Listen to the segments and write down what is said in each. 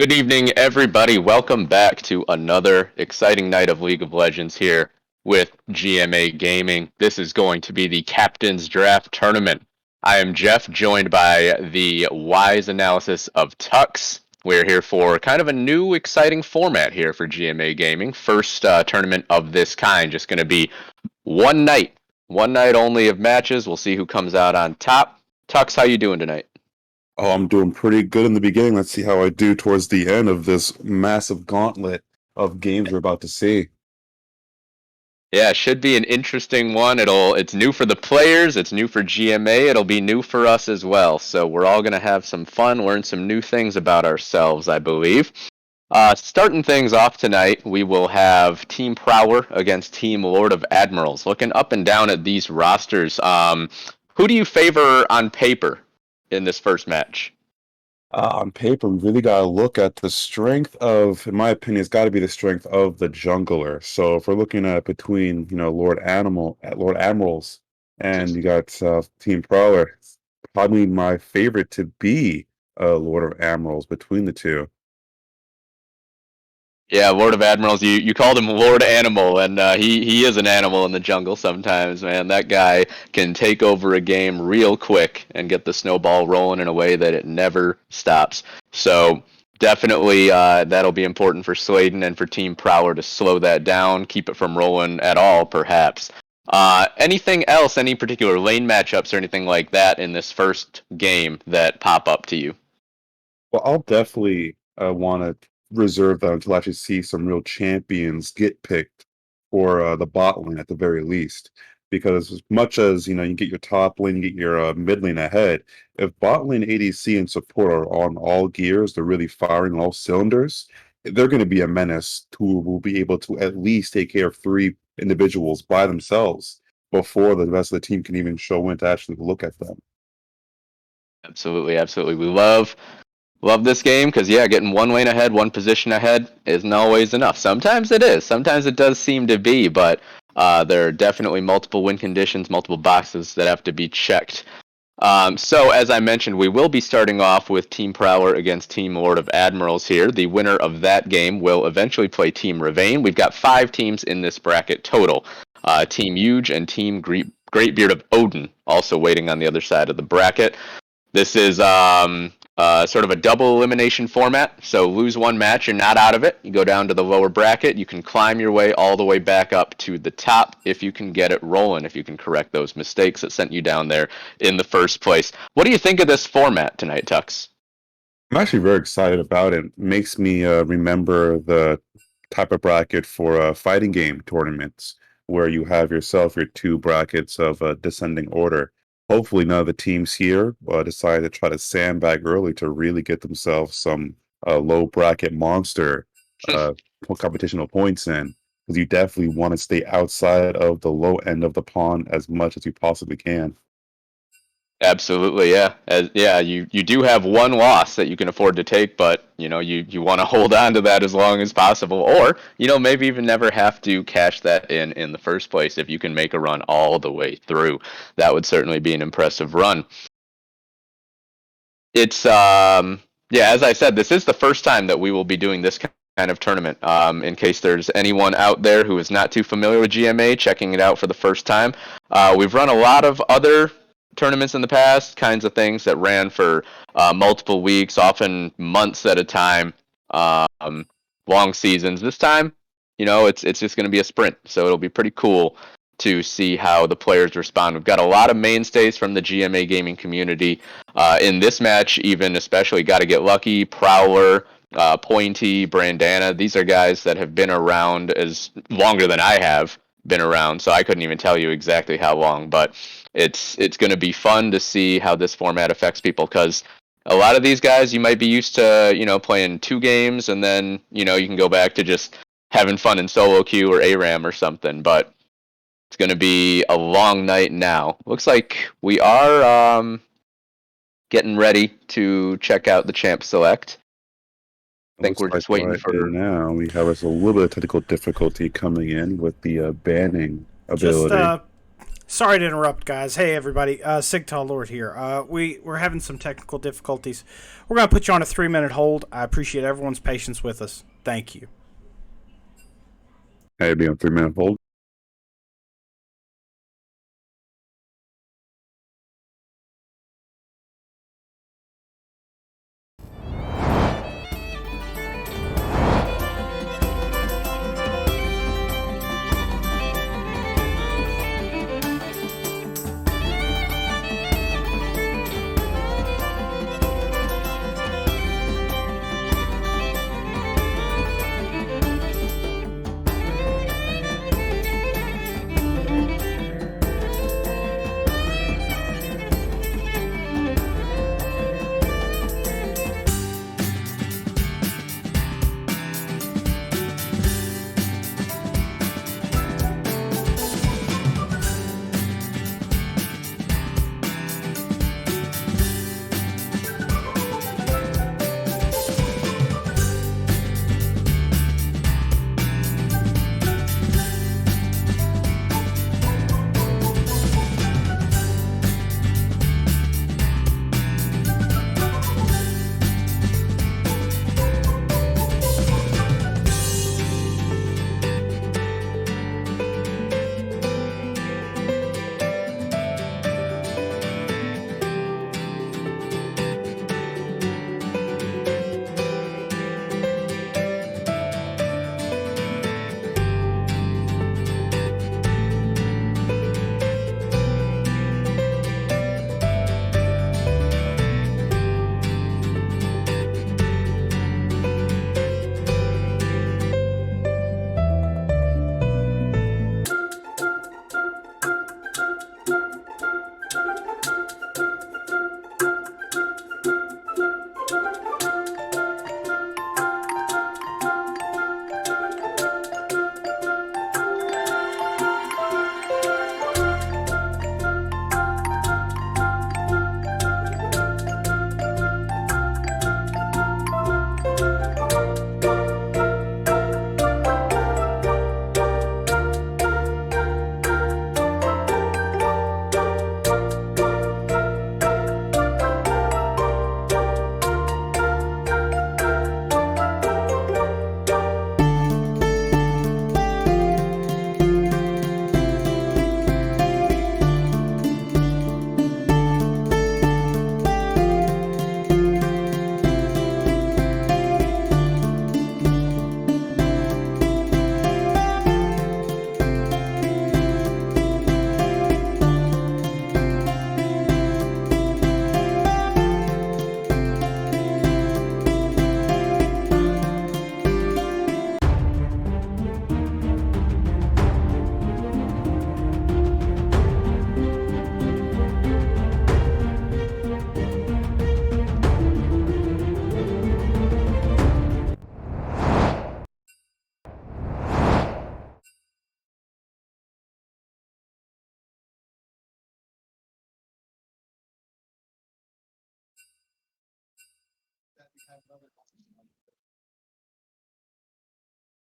Good evening, everybody. Welcome back to another exciting night of League of Legends here with GMA Gaming. This is going to be the Captain's Draft Tournament. I am Jeff, joined by the wise analysis of Tux. We're here for kind of a new, exciting format here for GMA Gaming. First tournament of this kind, just going to be one night only of matches. We'll see who comes out on top. Tux, how you doing tonight? Oh, I'm doing pretty good in the beginning. Let's see how I do towards the end of this massive gauntlet of games we're about to see. Yeah, it should be an interesting one. It's new for the players, it's new for GMA, it'll be new for us as well. So we're all gonna have some fun, learn some new things about ourselves, I believe. Starting things off tonight, we will have Team Prower against Team Lord of Admirals. Looking up and down at these rosters, who do you favor on paper in this first match? On paper, we really got to look at the strength of, in my opinion, it's got to be the strength of the jungler. So if we're looking at between, Lord Admirals, and you got Team Prowler, probably my favorite to be Lord of Admirals between the two. Yeah, Lord of Admirals. You called him Lord Animal, and he is an animal in the jungle sometimes, man. That guy can take over a game real quick and get the snowball rolling in a way that it never stops. So definitely that'll be important for Sladen and for Team Prowler to slow that down, keep it from rolling at all, perhaps. Anything else, any particular lane matchups or anything like that in this first game that pop up to you? Well, I'll definitely want to reserve that until I actually see some real champions get picked for the bot lane at the very least. Because as much as you get your top lane, you get your mid lane ahead. If bot lane ADC and support are on all gears, they're really firing on all cylinders. They're going to be a menace who will be able to at least take care of three individuals by themselves before the rest of the team can even show in to actually look at them. Absolutely, absolutely. We love this game because yeah, getting one lane ahead, one position ahead isn't always enough. Sometimes it is. Sometimes it does seem to be, but there are definitely multiple win conditions, multiple boxes that have to be checked. So as I mentioned, we will be starting off with Team Prowler against Team Lord of Admirals here. The winner of that game will eventually play Team Ravane. We've got 5 teams in this bracket total. Team Huge and Team Greatbeard of Odin also waiting on the other side of the bracket. This is sort of a double elimination format. So lose one match, you're not out of it. You go down to the lower bracket. You can climb your way all the way back up to the top if you can get it rolling, if you can correct those mistakes that sent you down there in the first place. What do you think of this format tonight, Tux? I'm actually very excited about it. Makes me remember the type of bracket for fighting game tournaments where you have yourself your two brackets of descending order. Hopefully, none of the teams here decide to try to sandbag early to really get themselves some low bracket monster uh, competitional points in, because you definitely want to stay outside of the low end of the pond as much as you possibly can. Absolutely, yeah. Yeah, you do have one loss that you can afford to take, but you want to hold on to that as long as possible, or maybe even never have to cash that in the first place if you can make a run all the way through. That would certainly be an impressive run. It's yeah, as I said, this is the first time that we will be doing this kind of tournament. In case there's anyone out there who is not too familiar with GMA, checking it out for the first time, we've run a lot of other tournaments in the past, kinds of things that ran for multiple weeks, often months at a time, long seasons. This time, it's just going to be a sprint, so it'll be pretty cool to see how the players respond. We've got a lot of mainstays from the GMA gaming community in this match, even especially Got to Get Lucky, Prowler, Pointy, Brandana. These are guys that have been around as longer than I have been around, so I couldn't even tell you exactly how long. But it's going to be fun to see how this format affects people because a lot of these guys you might be used to, playing 2 games and then you can go back to just having fun in solo queue or ARAM or something. But it's going to be a long night now. Looks like we are getting ready to check out the champ select. I It think looks we're like just waiting right for. now we have a little bit of technical difficulty coming in with the banning Just ability. Sorry to interrupt, guys. Hey, everybody. Sigtal Lord here. We're having some technical difficulties. We're going to put you on a 3-minute hold. I appreciate everyone's patience with us. Thank you. Hey, be on 3-minute hold.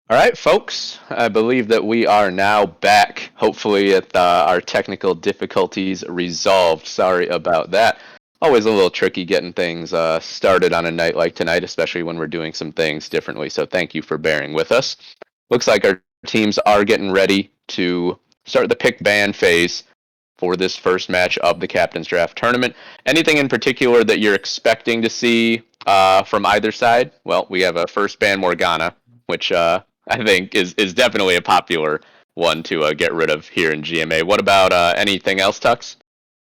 All right, folks. I believe that we are now back. Hopefully, at our technical difficulties resolved. Sorry about that. Always a little tricky getting things started on a night like tonight, especially when we're doing some things differently. So, thank you for bearing with us. Looks like our teams are getting ready to start the pick ban phase for this first match of the Captain's Draft tournament. Anything in particular that you're expecting to see from either side? Well, we have a first ban Morgana, which I think is definitely a popular one to get rid of here in GMA. What about anything else, Tux?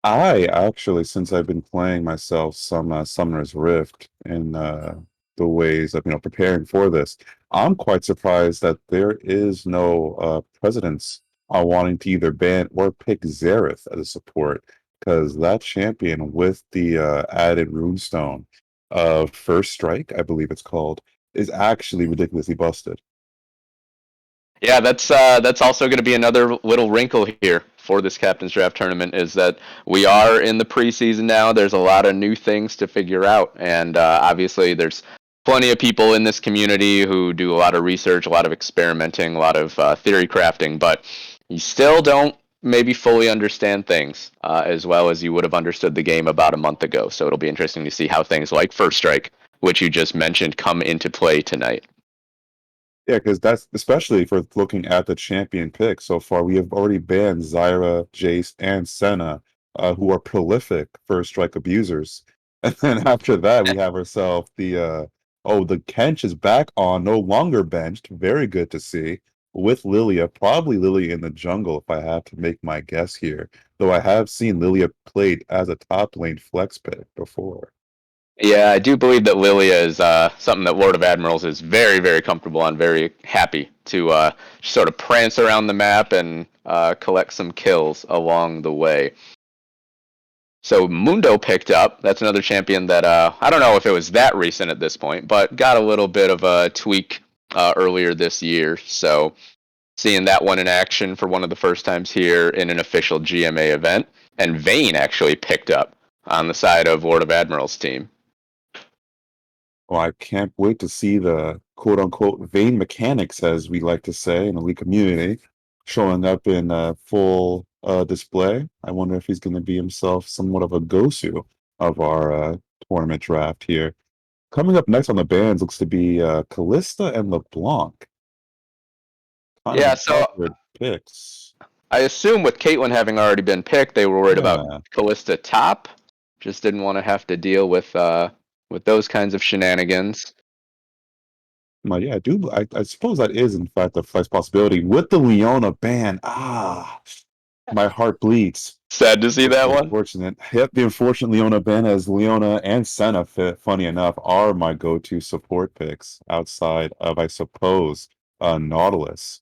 I actually, since I've been playing myself some Summoner's Rift in the ways of preparing for this, I'm quite surprised that there is no precedence on wanting to either ban or pick Xerath as a support, because that champion with the added runestone of First Strike, I believe it's called, is actually ridiculously busted. Yeah, that's also going to be another little wrinkle here for this Captain's Draft tournament is that we are in the preseason now. There's a lot of new things to figure out, and obviously there's plenty of people in this community who do a lot of research, a lot of experimenting, a lot of theory crafting, but you still don't maybe fully understand things as well as you would have understood the game about a month ago. So it'll be interesting to see how things like First Strike, which you just mentioned, come into play tonight. Yeah, because that's especially for looking at the champion picks so far. We have already banned Zyra, Jace, and Senna, who are prolific first strike abusers. And then after that, we have ourselves the Kench is back on, no longer benched. Very good to see. With Lilia, probably Lilia in the jungle if I have to make my guess here. Though I have seen Lilia played as a top lane flex pick before. Yeah, I do believe that Lilia is something that Lord of Admirals is very, very comfortable on, very happy to sort of prance around the map and collect some kills along the way. So Mundo picked up. That's another champion that I don't know if it was that recent at this point, but got a little bit of a tweak earlier this year. So seeing that one in action for one of the first times here in an official GMA event. And Vayne actually picked up on the side of Lord of Admiral's team. Well, I can't wait to see the quote unquote vein mechanics, as we like to say in the League community, showing up in full display. I wonder if he's going to be himself somewhat of a Gosu of our tournament draft here. Coming up next on the bands looks to be Callista and LeBlanc. Kind Yeah, of so awkward picks. I assume with Caitlyn having already been picked, they were worried about Yeah. Callista top. Just didn't want to have to deal with those kinds of shenanigans. Well, yeah, I suppose that is in fact a flex possibility with the Leona ban. My heart bleeds. Sad to see It's that one. unfortunate. Yep, the unfortunate Leona Ben as Leona and Senna, funny enough, are my go-to support picks outside of, I suppose, Nautilus.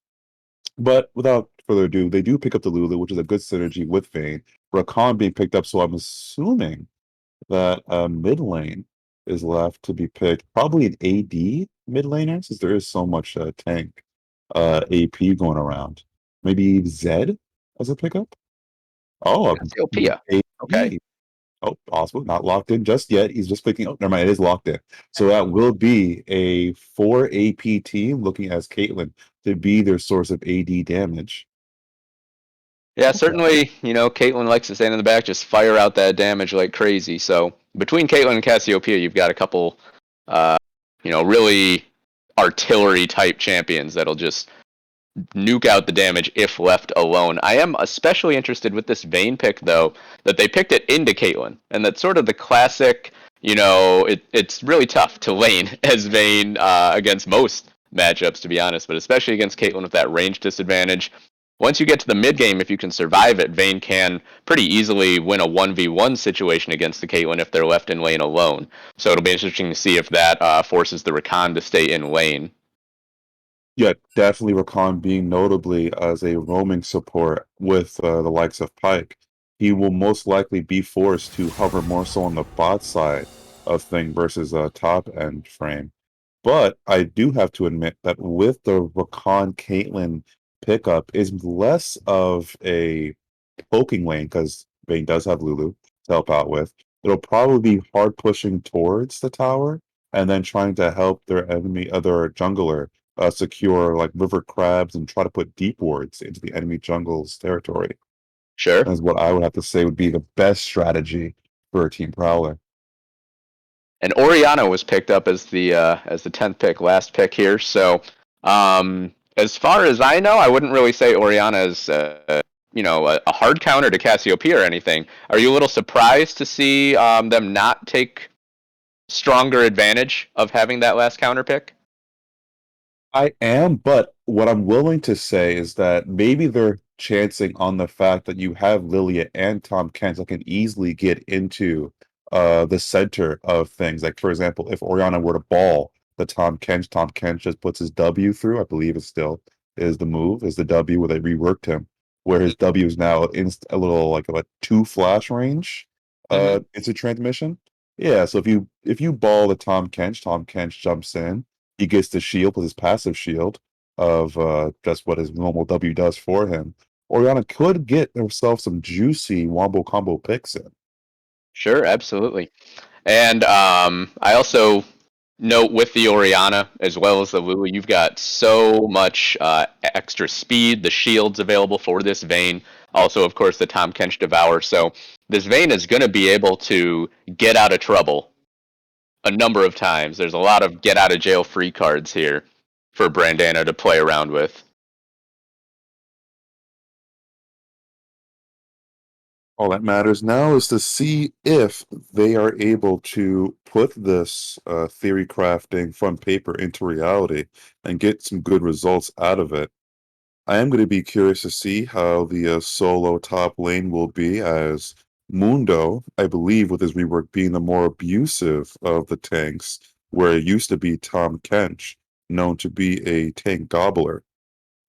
But without further ado, they do pick up the Lulu, which is a good synergy with Vayne. Rakan being picked up, so I'm assuming that mid lane is left to be picked. Probably an AD mid laner, since there is so much tank AP going around. Maybe Zed as a pickup? Oh, Cassiopeia. Okay. AD. Oh, possible. Not locked in just yet. He's just picking. Oh, never mind. It is locked in. So that will be a 4 AP team looking as Caitlyn to be their source of AD damage. Yeah, certainly, Caitlyn likes to stand in the back, just fire out that damage like crazy. So between Caitlyn and Cassiopeia, you've got a couple, really artillery type champions that'll just nuke out the damage if left alone. I am especially interested with this Vayne pick, though, that they picked it into Caitlyn, and that's sort of the classic. It's really tough to lane as Vayne against most matchups, to be honest, but especially against Caitlyn with that range disadvantage. Once you get to the mid game, if you can survive it, Vayne can pretty easily win a 1v1 situation against the Caitlyn if they're left in lane alone. So it'll be interesting to see if that forces the Rakan to stay in lane. Yeah, definitely Rakan being notably as a roaming support with the likes of Pyke. He will most likely be forced to hover more so on the bot side of thing versus a top end frame. But I do have to admit that with the Rakan Caitlyn pickup is less of a poking lane because Vayne does have Lulu to help out with. It'll probably be hard pushing towards the tower and then trying to help their other jungler secure like river crabs and try to put deep wards into the enemy jungle's territory. Sure. That's what I would have to say would be the best strategy for a team prowler. And Orianna was picked up as the 10th pick, last pick here. So, as far as I know, I wouldn't really say Orianna is a hard counter to Cassiopeia or anything. Are you a little surprised to see them not take stronger advantage of having that last counter pick? I am, but what I'm willing to say is that maybe they're chancing on the fact that you have Lilia and Tom Kent that can easily get into the center of things. Like for example, if Orianna were to ball the Tom Kent just puts his W through, I believe it still is the move, is the W where they reworked him, where his W is now a little like a 2 flash range instant transmission. Yeah, so if you ball the Tom Kent jumps in, he gets the shield with his passive shield of just what his normal W does for him. Orianna could get herself some juicy wombo combo picks in. Sure, absolutely. And I also note with the Orianna as well as the Lulu, you've got so much extra speed, the shields available for this Vayne. Also, of course, the Tahm Kench Devour. So this Vayne is going to be able to get out of trouble a number of times. There's a lot of get out of jail free cards here for Brandana to play around with. All that matters now is to see if they are able to put this theory crafting from paper into reality and get some good results out of it. I am going to be curious to see how the solo top lane will be, as Mundo, I believe, with his rework, being the more abusive of the tanks, where it used to be Tahm Kench, known to be a tank gobbler.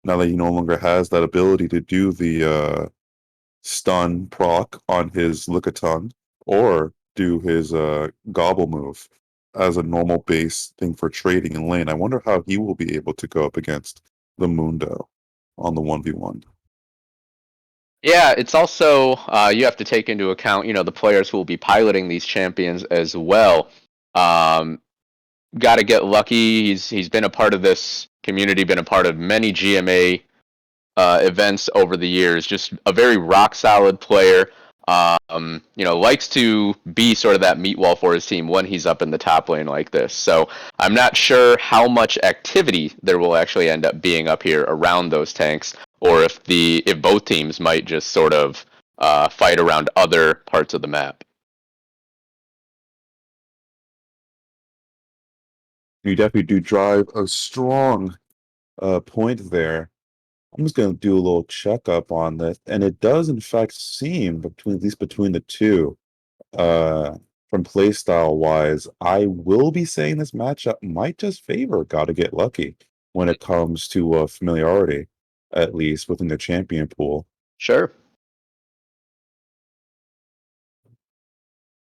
Now that he no longer has that ability to do the stun proc on his Lickitung or do his gobble move as a normal base thing for trading in lane. I wonder how he will be able to go up against the Mundo on the 1v1. Yeah, it's also you have to take into account, the players who will be piloting these champions as well. Got to get lucky. He's been a part of this community, been a part of many GMA events over the years. Just a very rock solid player. Likes to be sort of that meat wall for his team when he's up in the top lane like this. So I'm not sure how much activity there will actually end up being up here around those tanks, or if both teams might just sort of fight around other parts of the map. You definitely do drive a strong point there. I'm just going to do a little checkup on this, and it does in fact seem at least between the two, from playstyle wise, I will be saying this matchup might just favor Gotta Get Lucky when it comes to familiarity, at least within the champion pool. Sure.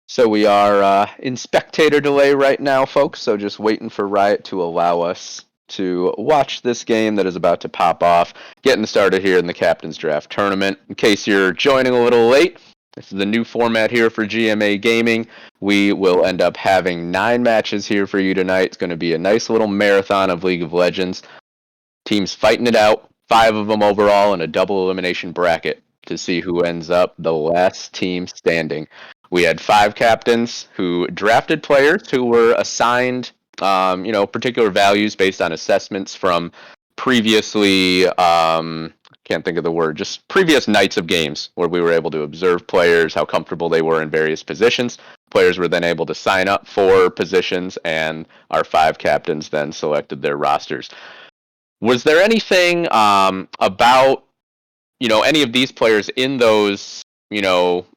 So we are in spectator delay right now, folks. So just waiting for Riot to allow us to watch this game that is about to pop off. Getting started here in the Captain's Draft Tournament. In case you're joining a little late, this is the new format here for GMA Gaming. We will end up having 9 matches here for you tonight. It's going to be a nice little marathon of League of Legends. Teams fighting it out, 5 of them overall in a double elimination bracket to see who ends up the last team standing. We had 5 captains who drafted players who were assigned, particular values based on assessments from previously, can't think of the word, just previous nights of games where we were able to observe players, how comfortable they were in various positions. Players were then able to sign up for positions, and our 5 captains then selected their rosters. Was there anything about any of these players in those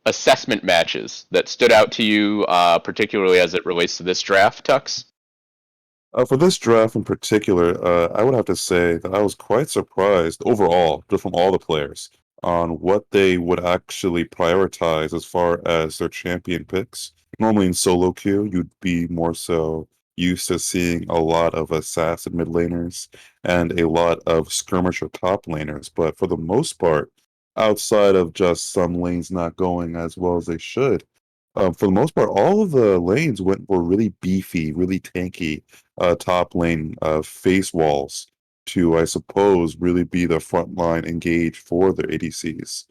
assessment matches that stood out to you, particularly as it relates to this draft, Tux? For this draft in particular, I would have to say that I was quite surprised overall, just from all the players, on what they would actually prioritize as far as their champion picks. Normally in solo queue, you'd be more so used to seeing a lot of assassin mid laners and a lot of skirmisher top laners, but for the most part, outside of just some lanes not going as well as they should, for the most part, all of the lanes were really beefy, really tanky top lane face walls to, I suppose, really be the front line engage for their ADCs.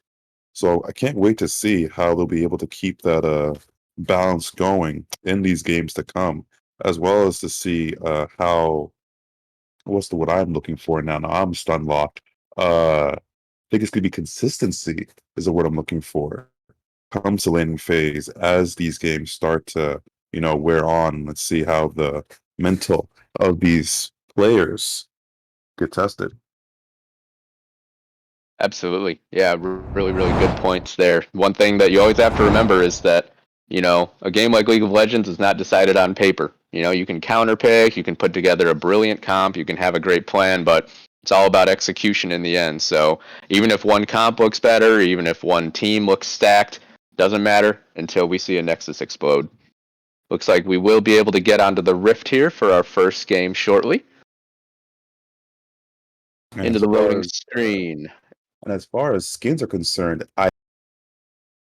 So I can't wait to see how they'll be able to keep that balance going in these games to come, as well as to see how what's the what I'm looking for now. Now I'm stun locked. I think it's gonna be consistency is the word I'm looking for. Comes to laning phase as these games start to, wear on. Let's see how the mental of these players get tested. Absolutely. Yeah, really, really good points there. One thing that you always have to remember is that, a game like League of Legends is not decided on paper. You can counterpick, you can put together a brilliant comp, you can have a great plan, but it's all about execution in the end. So even if one comp looks better, even if one team looks stacked, doesn't matter until we see a Nexus explode. Looks like we will be able to get onto the Rift here for our first game shortly. And Into as the far loading as screen. and as far as skins are concerned, I